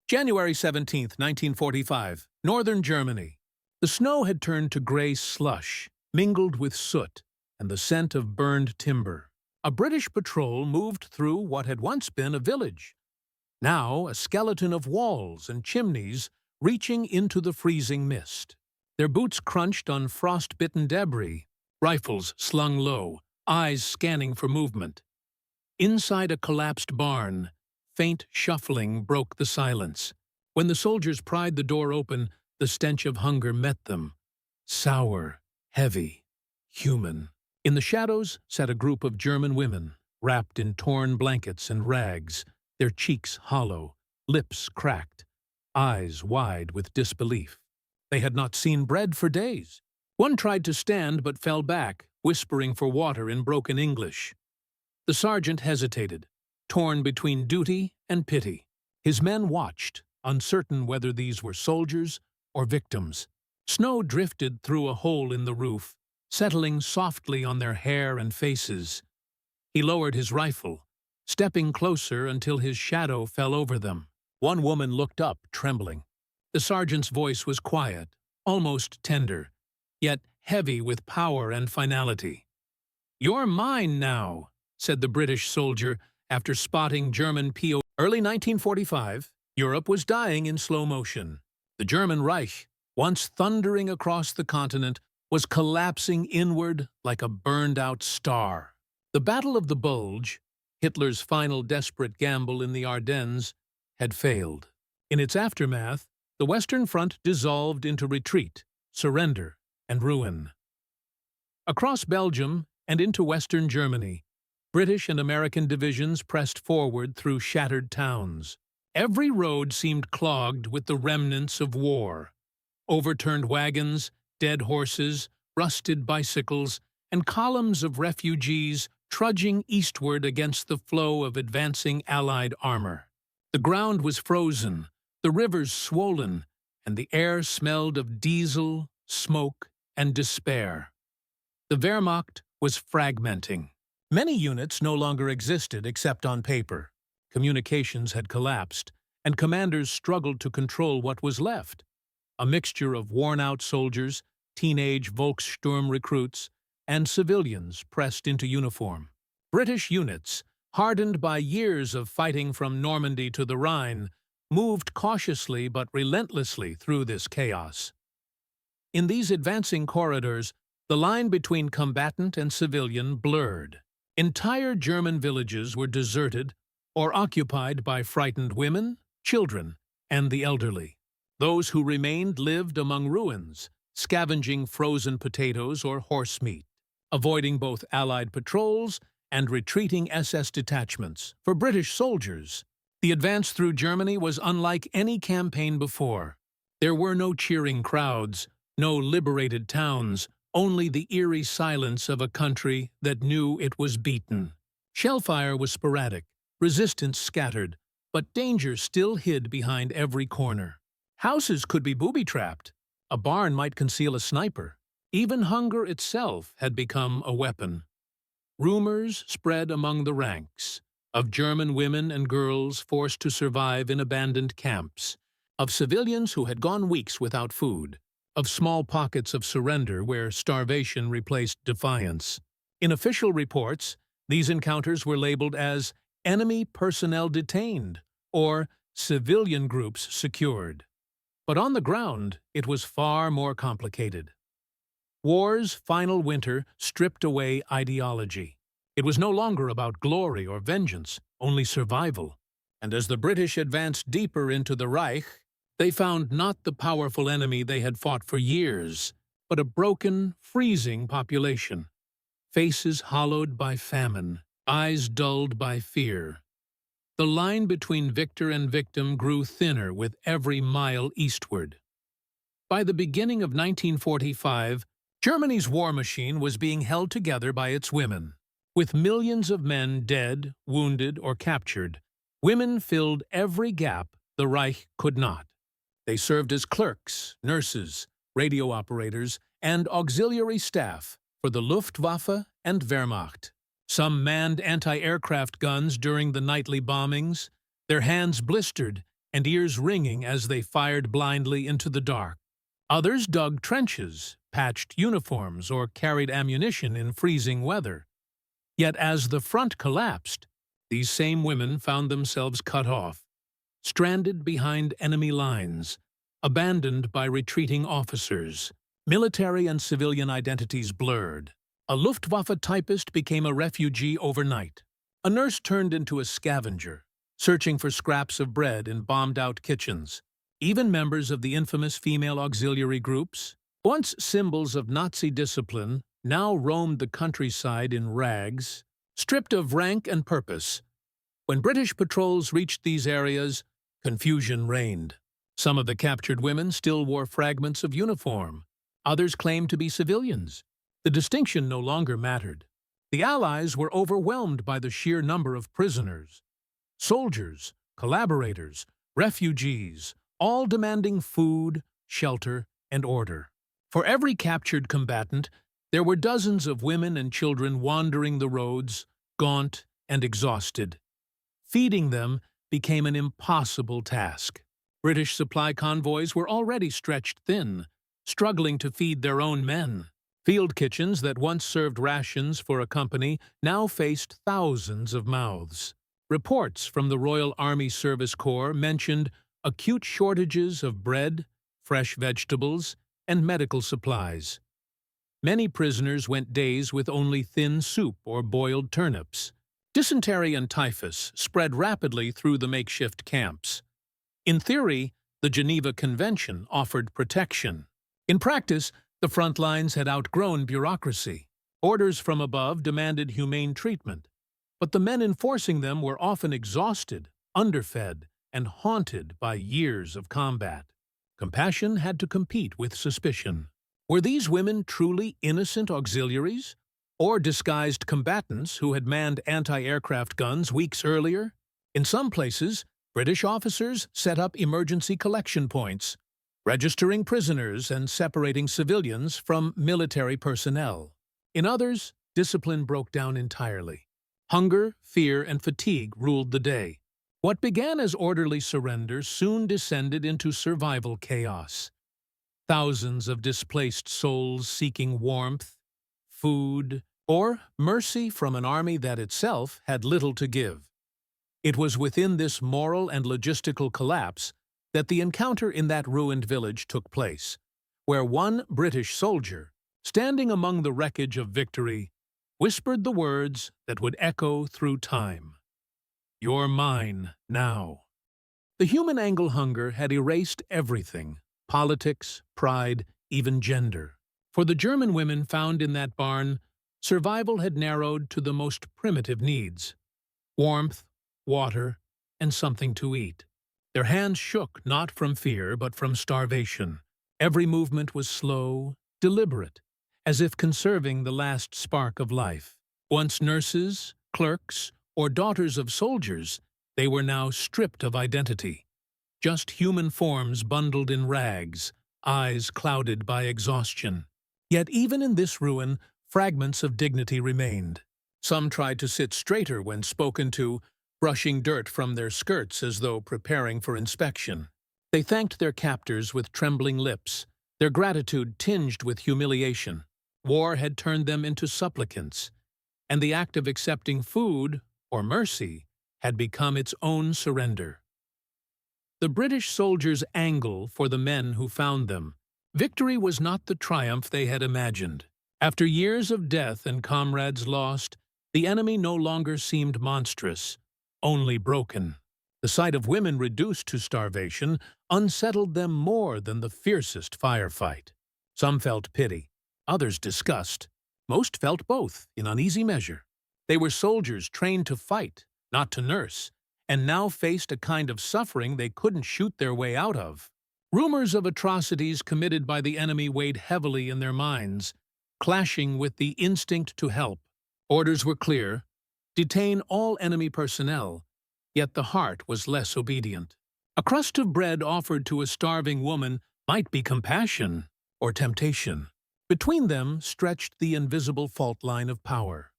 January 17, 1945, northern Germany. The snow had turned to gray slush, mingled with soot and the scent of burned timber. A British patrol moved through what had once been a village, now a skeleton of walls and chimneys reaching into the freezing mist. Their boots crunched on frost-bitten debris, rifles slung low, eyes scanning for movement. Inside a collapsed barn, faint shuffling broke the silence. When the soldiers pried the door open, the stench of hunger met them. Sour, heavy, human. In the shadows sat a group of German women, wrapped in torn blankets and rags, their cheeks hollow, lips cracked, eyes wide with disbelief. They had not seen bread for days. One tried to stand but fell back, whispering for water in broken English. The sergeant hesitated, torn between duty and pity. His men watched, uncertain whether these were soldiers or victims. Snow drifted through a hole in the roof, settling softly on their hair and faces. He lowered his rifle, stepping closer until his shadow fell over them. One woman looked up, trembling. The sergeant's voice was quiet, almost tender, yet heavy with power and finality. "You're mine now," said the British soldier after spotting German POW. Early 1945, Europe was dying in slow motion. The German Reich, once thundering across the continent, was collapsing inward like a burned-out star. The Battle of the Bulge, Hitler's final desperate gamble in the Ardennes, had failed. In its aftermath, the Western Front dissolved into retreat, surrender, and ruin. Across Belgium and into Western Germany, British and American divisions pressed forward through shattered towns. Every road seemed clogged with the remnants of war. Overturned wagons, dead horses, rusted bicycles, and columns of refugees trudging eastward against the flow of advancing Allied armor. The ground was frozen, the rivers swollen, and the air smelled of diesel, smoke, and despair. The Wehrmacht was fragmenting. Many units no longer existed except on paper. Communications had collapsed, and commanders struggled to control what was left. A mixture of worn-out soldiers, teenage Volkssturm recruits, and civilians pressed into uniform. British units, hardened by years of fighting from Normandy to the Rhine, moved cautiously but relentlessly through this chaos. In these advancing corridors, the line between combatant and civilian blurred. Entire German villages were deserted or occupied by frightened women, children, and the elderly. Those who remained lived among ruins, scavenging frozen potatoes or horse meat, avoiding both Allied patrols and retreating SS detachments. For British soldiers, the advance through Germany was unlike any campaign before. There were no cheering crowds, no liberated towns, only the eerie silence of a country that knew it was beaten. Shellfire was sporadic, resistance scattered, but danger still hid behind every corner. Houses could be booby-trapped. A barn might conceal a sniper. Even hunger itself had become a weapon. Rumors spread among the ranks of German women and girls forced to survive in abandoned camps, of civilians who had gone weeks without food, of small pockets of surrender where starvation replaced defiance. In official reports, these encounters were labeled as enemy personnel detained or civilian groups secured. But on the ground, it was far more complicated. War's final winter stripped away ideology. It was no longer about glory or vengeance, only survival. And as the British advanced deeper into the Reich, they found not the powerful enemy they had fought for years, but a broken, freezing population. Faces hollowed by famine, eyes dulled by fear. The line between victor and victim grew thinner with every mile eastward. By the beginning of 1945, Germany's war machine was being held together by its women. With millions of men dead, wounded, or captured, women filled every gap the Reich could not. They served as clerks, nurses, radio operators, and auxiliary staff for the Luftwaffe and Wehrmacht. Some manned anti-aircraft guns during the nightly bombings, their hands blistered, and ears ringing as they fired blindly into the dark. Others dug trenches, patched uniforms, or carried ammunition in freezing weather. Yet as the front collapsed, these same women found themselves cut off, stranded behind enemy lines, abandoned by retreating officers. Military and civilian identities blurred. A Luftwaffe typist became a refugee overnight. A nurse turned into a scavenger, searching for scraps of bread in bombed-out kitchens. Even members of the infamous female auxiliary groups, once symbols of Nazi discipline, now roamed the countryside in rags, stripped of rank and purpose. When British patrols reached these areas, confusion reigned. Some of the captured women still wore fragments of uniform. Others claimed to be civilians. The distinction no longer mattered. The Allies were overwhelmed by the sheer number of prisoners. Soldiers, collaborators, refugees, all demanding food, shelter, and order. For every captured combatant, there were dozens of women and children wandering the roads, gaunt and exhausted. Feeding them became an impossible task. British supply convoys were already stretched thin, struggling to feed their own men. Field kitchens that once served rations for a company now faced thousands of mouths. Reports from the Royal Army Service Corps mentioned acute shortages of bread, fresh vegetables, and medical supplies. Many prisoners went days with only thin soup or boiled turnips. Dysentery and typhus spread rapidly through the makeshift camps. In theory, the Geneva Convention offered protection. In practice, the front lines had outgrown bureaucracy. Orders from above demanded humane treatment, but the men enforcing them were often exhausted, underfed, and haunted by years of combat. Compassion had to compete with suspicion. Were these women truly innocent auxiliaries, or disguised combatants who had manned anti-aircraft guns weeks earlier? In some places, British officers set up emergency collection points, registering prisoners and separating civilians from military personnel. In others, discipline broke down entirely. Hunger, fear, and fatigue ruled the day. What began as orderly surrender soon descended into survival chaos. Thousands of displaced souls seeking warmth, food, or mercy from an army that itself had little to give. It was within this moral and logistical collapse that the encounter in that ruined village took place, where one British soldier, standing among the wreckage of victory, whispered the words that would echo through time. "You're mine now." The human angle hunger had erased everything: politics, pride, even gender. For the German women found in that barn, survival had narrowed to the most primitive needs: warmth, water, and something to eat. Their hands shook not from fear but from starvation. Every movement was slow, deliberate, as if conserving the last spark of life. Once nurses, clerks, or daughters of soldiers, they were now stripped of identity. Just human forms bundled in rags, eyes clouded by exhaustion. Yet even in this ruin, fragments of dignity remained. Some tried to sit straighter when spoken to, brushing dirt from their skirts as though preparing for inspection. They thanked their captors with trembling lips, their gratitude tinged with humiliation. War had turned them into supplicants, and the act of accepting food, or mercy, had become its own surrender. The British soldiers' angle for the men who found them. Victory was not the triumph they had imagined. After years of death and comrades lost, the enemy no longer seemed monstrous, only broken. The sight of women reduced to starvation unsettled them more than the fiercest firefight. Some felt pity, others disgust. Most felt both, in uneasy measure. They were soldiers trained to fight, not to nurse, and now faced a kind of suffering they couldn't shoot their way out of. Rumors of atrocities committed by the enemy weighed heavily in their minds, clashing with the instinct to help. Orders were clear: detain all enemy personnel, yet the heart was less obedient. A crust of bread offered to a starving woman might be compassion or temptation. Between them stretched the invisible fault line of power.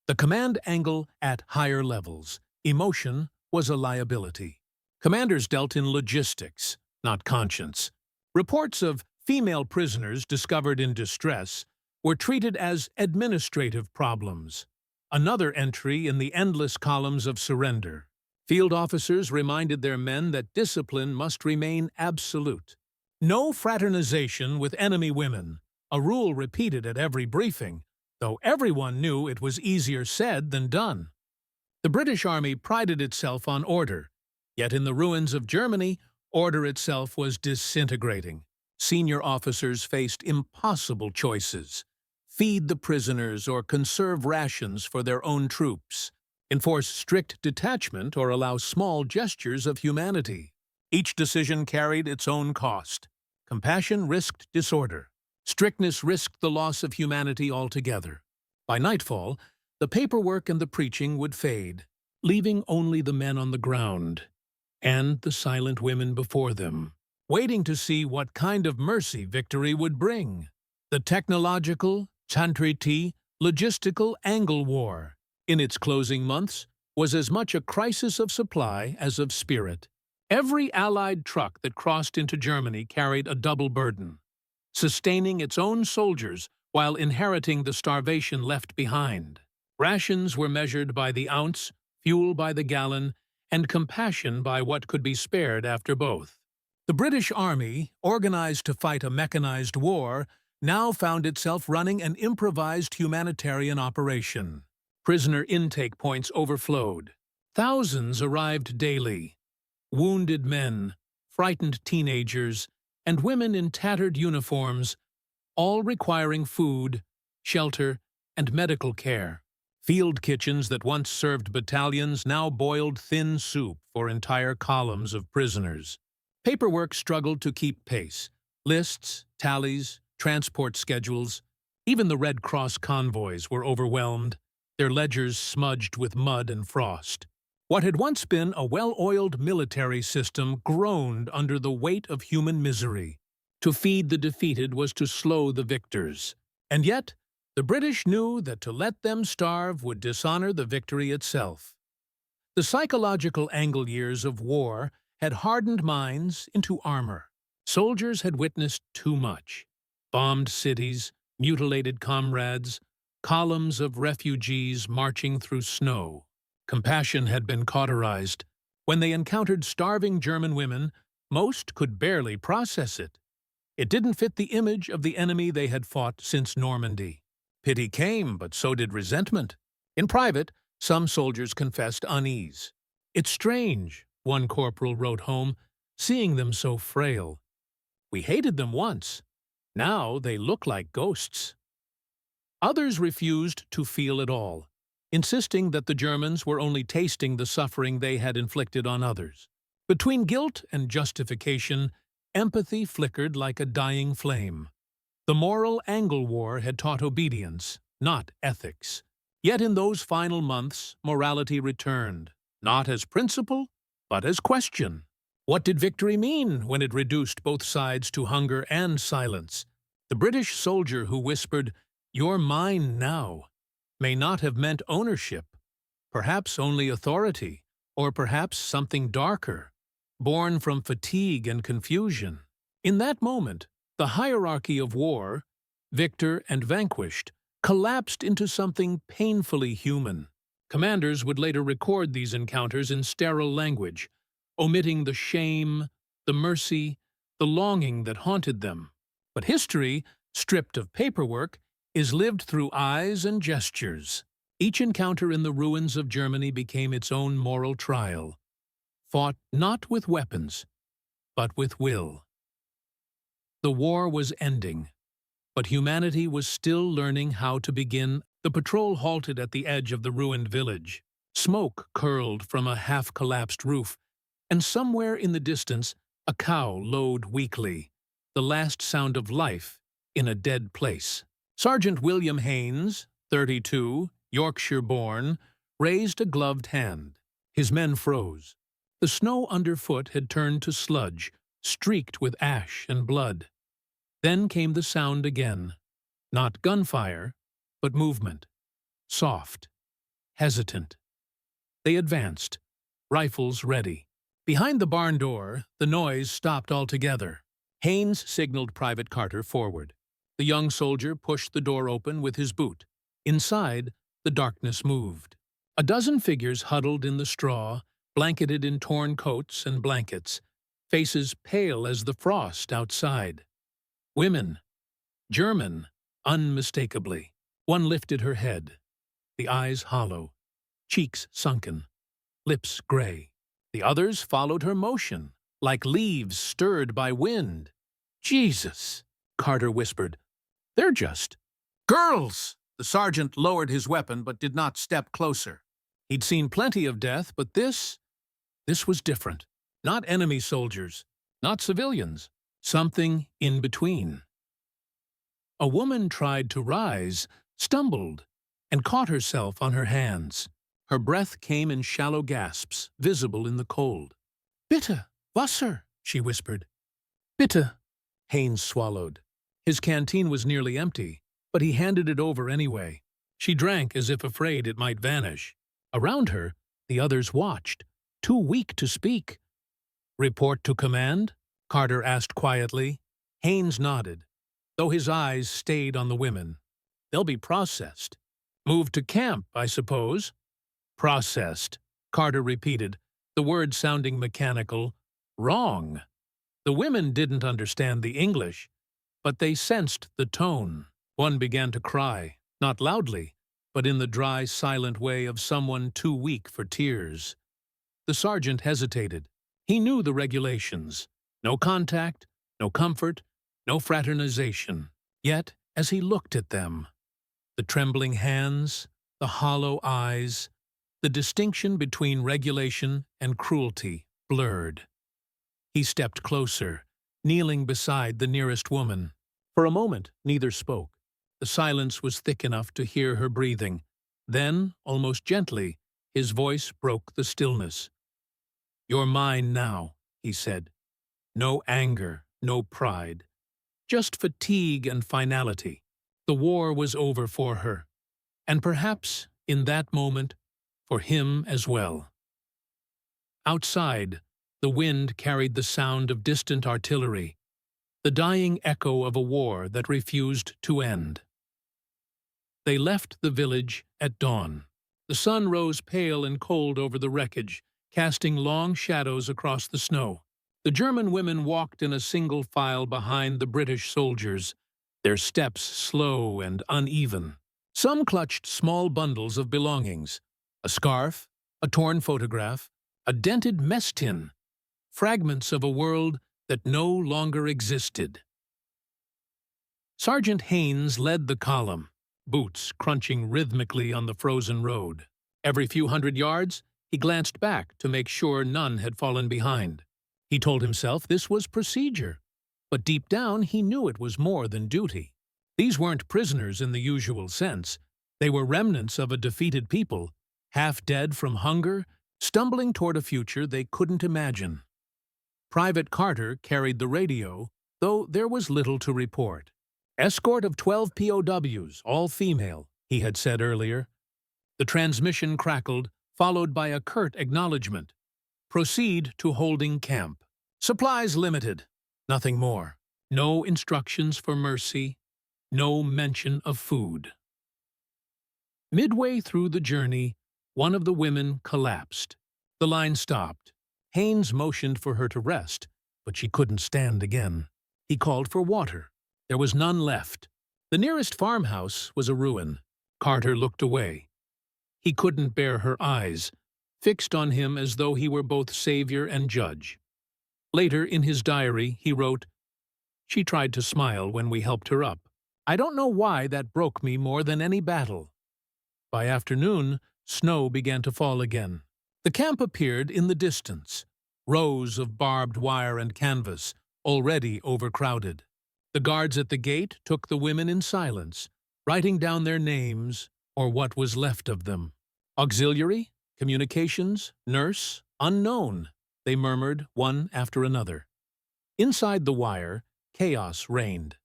The command angle at higher levels. Emotion was a liability. Commanders dealt in logistics, not conscience. Reports of female prisoners discovered in distress were treated as administrative problems, another entry in the endless columns of surrender. Field officers reminded their men that discipline must remain absolute. No fraternization with enemy women, a rule repeated at every briefing, though everyone knew it was easier said than done. The British Army prided itself on order, yet in the ruins of Germany, order itself was disintegrating. Senior officers faced impossible choices: feed the prisoners or conserve rations for their own troops, enforce strict detachment or allow small gestures of humanity. Each decision carried its own cost. Compassion risked disorder. Strictness risked the loss of humanity altogether. By nightfall, the paperwork and the preaching would fade, leaving only the men on the ground and the silent women before them, waiting to see what kind of mercy victory would bring. The technological, captivity, logistical angle war, in its closing months, was as much a crisis of supply as of spirit. Every Allied truck that crossed into Germany carried a double burden, sustaining its own soldiers while inheriting the starvation left behind. Rations were measured by the ounce, fuel by the gallon, and compassion by what could be spared after both. The British Army, organized to fight a mechanized war, now found itself running an improvised humanitarian operation. Prisoner intake points overflowed. Thousands arrived daily. Wounded men, frightened teenagers, and women in tattered uniforms, all requiring food, shelter, and medical care. Field kitchens that once served battalions now boiled thin soup for entire columns of prisoners. Paperwork struggled to keep pace. Lists, tallies, transport schedules, even the Red Cross convoys were overwhelmed, their ledgers smudged with mud and frost. What had once been a well-oiled military system groaned under the weight of human misery. To feed the defeated was to slow the victors. And yet, the British knew that to let them starve would dishonor the victory itself. The psychological angle years of war had hardened minds into armor. Soldiers had witnessed too much. Bombed cities, mutilated comrades, columns of refugees marching through snow. Compassion had been cauterized. When they encountered starving German women, most could barely process it. It didn't fit the image of the enemy they had fought since Normandy. Pity came, but so did resentment. In private, some soldiers confessed unease. "It's strange," one corporal wrote home, "seeing them so frail. We hated them once. Now they look like ghosts." Others refused to feel at all, insisting that the Germans were only tasting the suffering they had inflicted on others. Between guilt and justification, empathy flickered like a dying flame. The moral angle war had taught obedience, not ethics. Yet in those final months, morality returned, not as principle, but as question. What did victory mean when it reduced both sides to hunger and silence? The British soldier who whispered, "You're mine now," may not have meant ownership, perhaps only authority, or perhaps something darker, born from fatigue and confusion. In that moment, the hierarchy of war, victor and vanquished, collapsed into something painfully human. Commanders would later record these encounters in sterile language, omitting the shame, the mercy, the longing that haunted them. But history, stripped of paperwork, is lived through eyes and gestures. Each encounter in the ruins of Germany became its own moral trial, fought not with weapons, but with will. The war was ending, but humanity was still learning how to begin. The patrol halted at the edge of the ruined village. Smoke curled from a half-collapsed roof, and somewhere in the distance, a cow lowed weakly, the last sound of life in a dead place. Sergeant William Haynes, 32, Yorkshire-born, raised a gloved hand. His men froze. The snow underfoot had turned to sludge, streaked with ash and blood. Then came the sound again. Not gunfire, but movement. Soft, hesitant. They advanced, rifles ready. Behind the barn door, the noise stopped altogether. Haynes signaled Private Carter forward. The young soldier pushed the door open with his boot. Inside, the darkness moved. A dozen figures huddled in the straw, blanketed in torn coats and blankets, faces pale as the frost outside. Women, German, unmistakably. One lifted her head, the eyes hollow, cheeks sunken, lips gray. The others followed her motion, like leaves stirred by wind. "Jesus," Carter whispered. "They're just girls!" The sergeant lowered his weapon but did not step closer. He'd seen plenty of death, but this was different. Not enemy soldiers, not civilians, something in between. A woman tried to rise, stumbled, and caught herself on her hands. Her breath came in shallow gasps, visible in the cold. "Bitte, Wasser," she whispered. "Bitte." Haynes swallowed. His canteen was nearly empty, but he handed it over anyway. She drank as if afraid it might vanish. Around her, the others watched, too weak to speak. "Report to command?" Carter asked quietly. Haynes nodded, though his eyes stayed on the women. "They'll be processed. Moved to camp, I suppose?" "Processed," Carter repeated, the word sounding mechanical. "Wrong." The women didn't understand the English, but they sensed the tone. One began to cry, not loudly, but in the dry, silent way of someone too weak for tears. The sergeant hesitated. He knew the regulations. No contact, no comfort, no fraternization. Yet, as he looked at them, the trembling hands, the hollow eyes, the distinction between regulation and cruelty blurred. He stepped closer, kneeling beside the nearest woman. For a moment, neither spoke. The silence was thick enough to hear her breathing. Then, almost gently, his voice broke the stillness. "You're mine now," he said. No anger, no pride. Just fatigue and finality. The war was over for her. And perhaps, in that moment, for him as well. Outside, the wind carried the sound of distant artillery, the dying echo of a war that refused to end. They left the village at dawn. The sun rose pale and cold over the wreckage, casting long shadows across the snow. The German women walked in a single file behind the British soldiers, their steps slow and uneven. Some clutched small bundles of belongings, a scarf, a torn photograph, a dented mess tin, fragments of a world that no longer existed. Sergeant Haynes led the column, boots crunching rhythmically on the frozen road. Every few hundred yards, he glanced back to make sure none had fallen behind. He told himself this was procedure, but deep down he knew it was more than duty. These weren't prisoners in the usual sense. They were remnants of a defeated people, half dead from hunger, stumbling toward a future they couldn't imagine. Private Carter carried the radio, though there was little to report. "Escort of 12 POWs, all female," he had said earlier. The transmission crackled, followed by a curt acknowledgement. "Proceed to holding camp. Supplies limited." Nothing more. No instructions for mercy. No mention of food. Midway through the journey, one of the women collapsed. The line stopped. Haynes motioned for her to rest, but she couldn't stand again. He called for water. There was none left. The nearest farmhouse was a ruin. Carter looked away. He couldn't bear her eyes, fixed on him as though he were both savior and judge. Later, in his diary, he wrote, "She tried to smile when we helped her up. I don't know why that broke me more than any battle." By afternoon, snow began to fall again. The camp appeared in the distance, rows of barbed wire and canvas, already overcrowded. The guards at the gate took the women in silence, writing down their names or what was left of them. "Auxiliary, communications, nurse, unknown," they murmured one after another. Inside the wire, chaos reigned.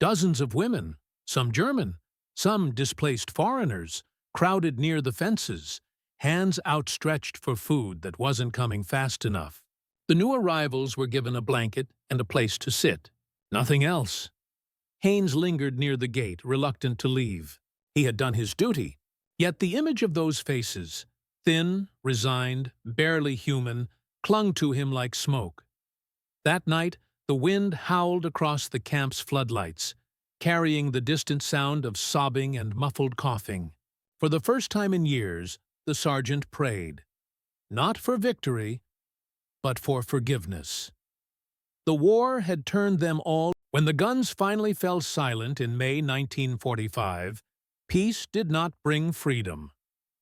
Dozens of women, some German, some displaced foreigners, crowded near the fences, hands outstretched for food that wasn't coming fast enough. The new arrivals were given a blanket and a place to sit. Nothing else. Haynes lingered near the gate, reluctant to leave. He had done his duty. Yet the image of those faces, thin, resigned, barely human, clung to him like smoke. That night, the wind howled across the camp's floodlights, carrying the distant sound of sobbing and muffled coughing. For the first time in years, the sergeant prayed. Not for victory, but for forgiveness. The war had turned them all. When the guns finally fell silent in May 1945, peace did not bring freedom,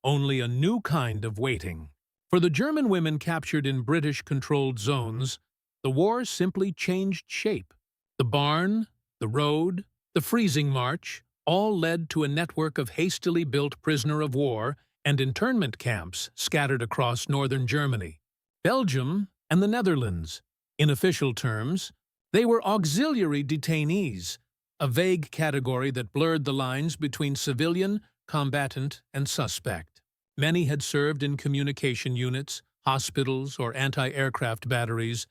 only a new kind of waiting. For the German women captured in British-controlled zones, the war simply changed shape. The barn, the road, the freezing march, all led to a network of hastily built prisoner of war and internment camps scattered across northern Germany, Belgium, and the Netherlands. In official terms, they were auxiliary detainees, a vague category that blurred the lines between civilian, combatant, and suspect. Many had served in communication units, hospitals, or anti-aircraft batteries,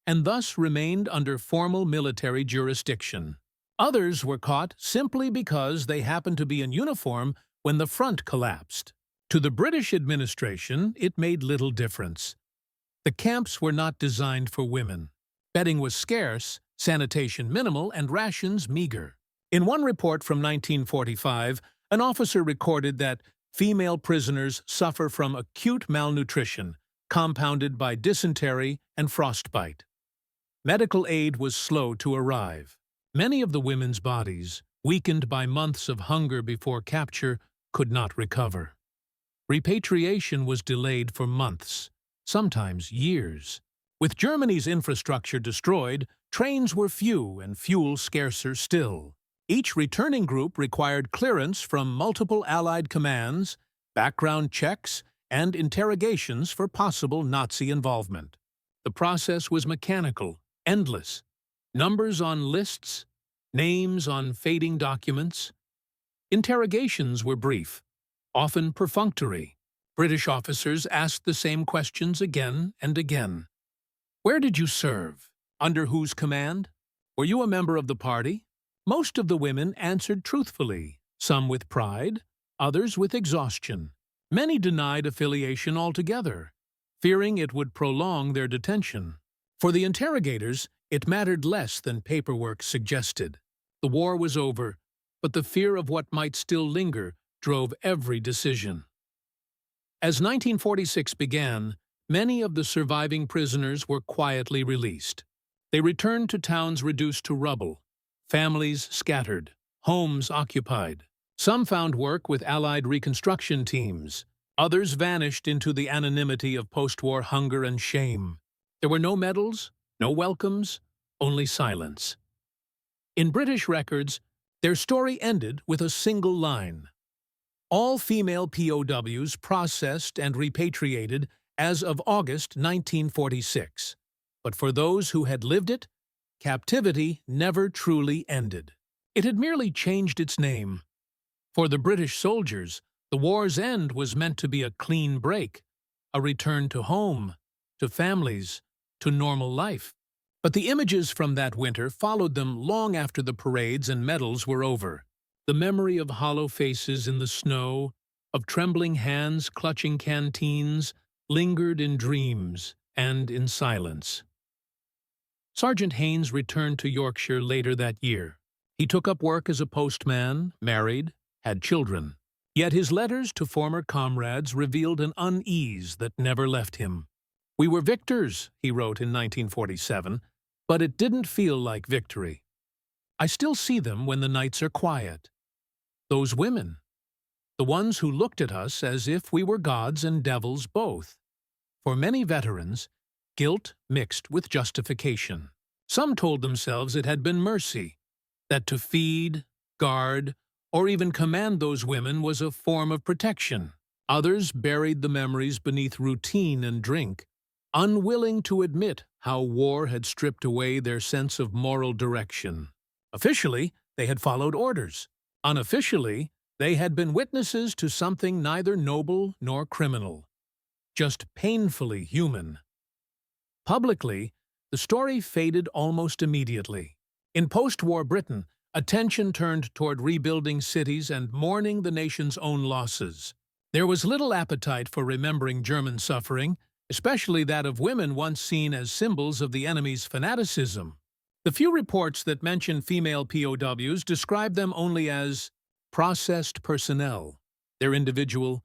and thus remained under formal military jurisdiction. Others were caught simply because they happened to be in uniform when the front collapsed. To the British administration, it made little difference. The camps were not designed for women. Bedding was scarce, sanitation minimal, and rations meager. In one report from 1945, an officer recorded that female prisoners suffer from acute malnutrition, compounded by dysentery and frostbite. Medical aid was slow to arrive. Many of the women's bodies, weakened by months of hunger before capture, could not recover. Repatriation was delayed for months, sometimes years. With Germany's infrastructure destroyed, trains were few and fuel scarcer still. Each returning group required clearance from multiple Allied commands, background checks, and interrogations for possible Nazi involvement. The process was mechanical, endless. Numbers on lists, names on fading documents. Interrogations were brief, often perfunctory. British officers asked the same questions again and again. Where did you serve? Under whose command? Were you a member of the party? Most of the women answered truthfully, some with pride, others with exhaustion. Many denied affiliation altogether, fearing it would prolong their detention. For the interrogators, it mattered less than paperwork suggested. The war was over, but the fear of what might still linger drove every decision. As 1946 began, many of the surviving prisoners were quietly released. They returned to towns reduced to rubble, families scattered, homes occupied. Some found work with Allied reconstruction teams. Others vanished into the anonymity of post-war hunger and shame. There were no medals, no welcomes, only silence. In British records, their story ended with a single line. All female POWs processed and repatriated as of August 1946. But for those who had lived it, captivity never truly ended. It had merely changed its name. For the British soldiers, the war's end was meant to be a clean break, a return to home, to families, to normal life. But the images from that winter followed them long after the parades and medals were over. The memory of hollow faces in the snow, of trembling hands clutching canteens, lingered in dreams and in silence. Sergeant Haynes returned to Yorkshire later that year. He took up work as a postman, married, had children. Yet his letters to former comrades revealed an unease that never left him. "We were victors," he wrote in 1947, "but it didn't feel like victory. I still see them when the nights are quiet. Those women, the ones who looked at us as if we were gods and devils both." For many veterans, guilt mixed with justification. Some told themselves it had been mercy, that to feed, guard, or even command those women was a form of protection. Others buried the memories beneath routine and drink, unwilling to admit how war had stripped away their sense of moral direction. Officially, they had followed orders. Unofficially, they had been witnesses to something neither noble nor criminal, just painfully human. Publicly, the story faded almost immediately. In post-war Britain, attention turned toward rebuilding cities and mourning the nation's own losses. There was little appetite for remembering German suffering, especially that of women once seen as symbols of the enemy's fanaticism. The few reports that mention female POWs describe them only as processed personnel, their individual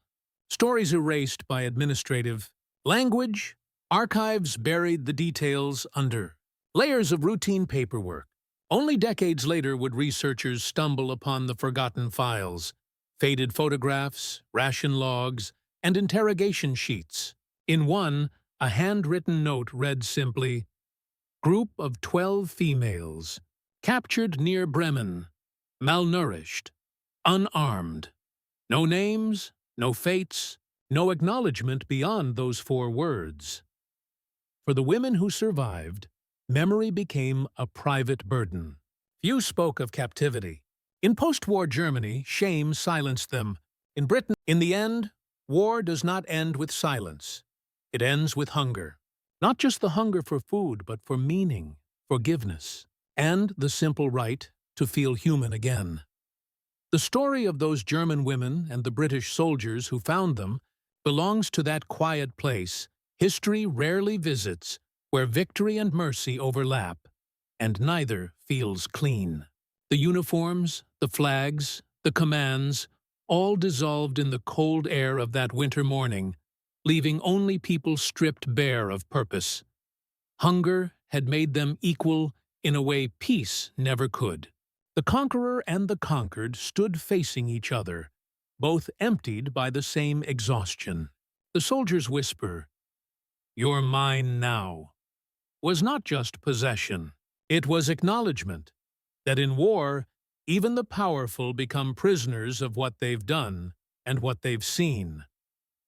stories erased by administrative language. Archives buried the details under layers of routine paperwork. Only decades later would researchers stumble upon the forgotten files, faded photographs, ration logs, and interrogation sheets. In one, a handwritten note read simply, "Group of 12 females, captured near Bremen, malnourished, unarmed. No names, no fates, no acknowledgement beyond those 4 words." For the women who survived, memory became a private burden. Few spoke of captivity. In post-war Germany, shame silenced them. In Britain, in the end, war does not end with silence. It ends with hunger. Not just the hunger for food, but for meaning, forgiveness, and the simple right to feel human again. The story of those German women and the British soldiers who found them belongs to that quiet place history rarely visits, where victory and mercy overlap, and neither feels clean. The uniforms, the flags, the commands, all dissolved in the cold air of that winter morning, leaving only people stripped bare of purpose. Hunger had made them equal in a way peace never could. The conqueror and the conquered stood facing each other, both emptied by the same exhaustion. The soldier's whisper, "You're mine now," was not just possession. It was acknowledgement that in war, even the powerful become prisoners of what they've done and what they've seen.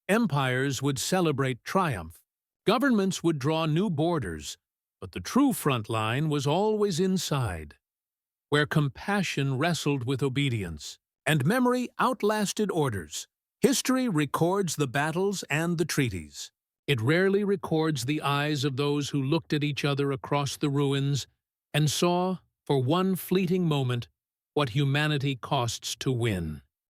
Empires would celebrate triumph. Governments would draw new borders, but the true front line was always inside, where compassion wrestled with obedience, and memory outlasted orders. History records the battles and the treaties. It rarely records the eyes of those who looked at each other across the ruins and saw, for one fleeting moment, what humanity costs to win.